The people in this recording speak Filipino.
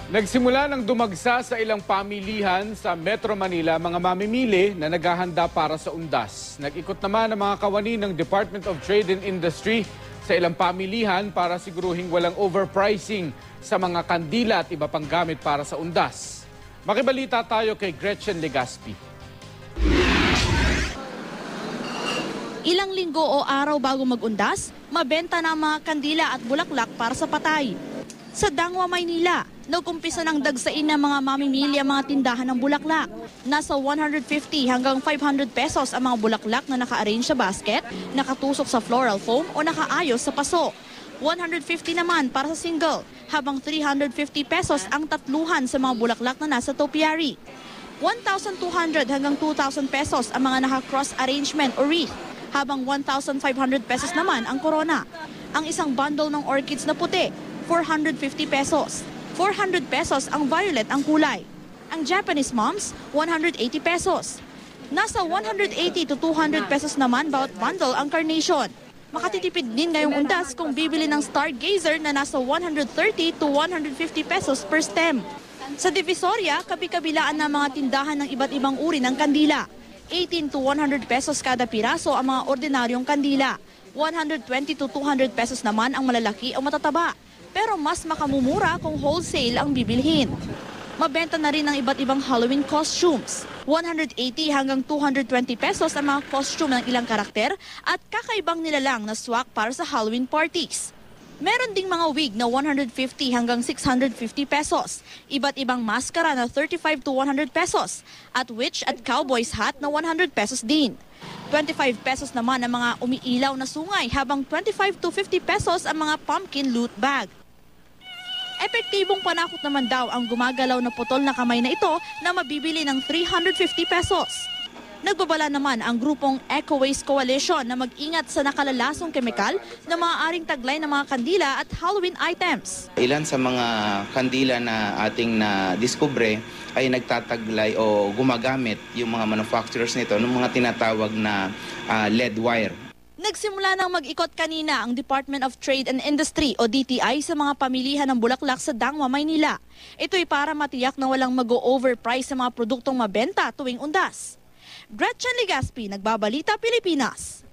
Nagsimula ng dumagsa sa ilang pamilihan sa Metro Manila mga mamimili na naghahanda para sa undas. Nag-ikot naman ang mga kawani ng Department of Trade and Industry sa ilang pamilihan para siguruhing walang overpricing sa mga kandila at iba pang gamit para sa undas. Makibalita tayo kay Gretchen Legaspi. Ilang linggo o araw bago mag-undas, mabenta na ang mga kandila at bulaklak para sa patay. Sa Dangwa, Maynila, nag-umpisa ng dagsain ng mga mamimili ang mga tindahan ng bulaklak. Nasa 150 hanggang 500 pesos ang mga bulaklak na naka-arrange sa basket, nakatusok sa floral foam o nakaayos sa paso. 150 naman para sa single, habang 350 pesos ang tatluhan sa mga bulaklak na nasa topiary. 1,200 hanggang 2,000 pesos ang mga naka-cross arrangement o wreath, habang 1,500 pesos naman ang corona. Ang isang bundle ng orchids na puti, 450 pesos. 400 pesos ang violet ang kulay. Ang Japanese moms, 180 pesos. Nasa 180 to 200 pesos naman bawat bundle ang carnation. Makatitipid din ngayong undas kung bibili ng stargazer na nasa 130 to 150 pesos per stem. Sa Divisoria, kabi-kabilaan ng mga tindahan ng iba't ibang uri ng kandila. 18 to 100 pesos kada piraso ang mga ordinaryong kandila. 120 to 200 pesos naman ang malalaki o matataba. Pero mas makamumura kung wholesale ang bibilhin. Mabenta na rin ang iba't ibang Halloween costumes. 180 hanggang 220 pesos ang mga costume ng ilang karakter at kakaibang nilalang na swak para sa Halloween parties. Meron ding mga wig na 150 hanggang 650 pesos, iba't ibang maskara na 35 to 100 pesos, at witch at cowboy's hat na 100 pesos din. 25 pesos naman ang mga umiilaw na sungay, habang 25 to 50 pesos ang mga pumpkin loot bag. Epektibong panakot naman daw ang gumagalaw na putol na kamay na ito na mabibili ng 350 pesos. Nagbabala naman ang grupong Eco Waste Coalition na mag-ingat sa nakalalasong kemikal na maaaring taglay ng mga kandila at Halloween items. Ilan sa mga kandila na ating na-discover ay nagtataglay o gumagamit yung mga manufacturers nito ng mga tinatawag na lead wire. Nagsimula nang mag-ikot kanina ang Department of Trade and Industry o DTI sa mga pamilihan ng bulaklak sa Dangwa, Maynila. Ito'y para matiyak na walang mag-o-overprice sa mga produktong mabenta tuwing undas. Gretchen Legaspi, Nagbabalita, Pilipinas.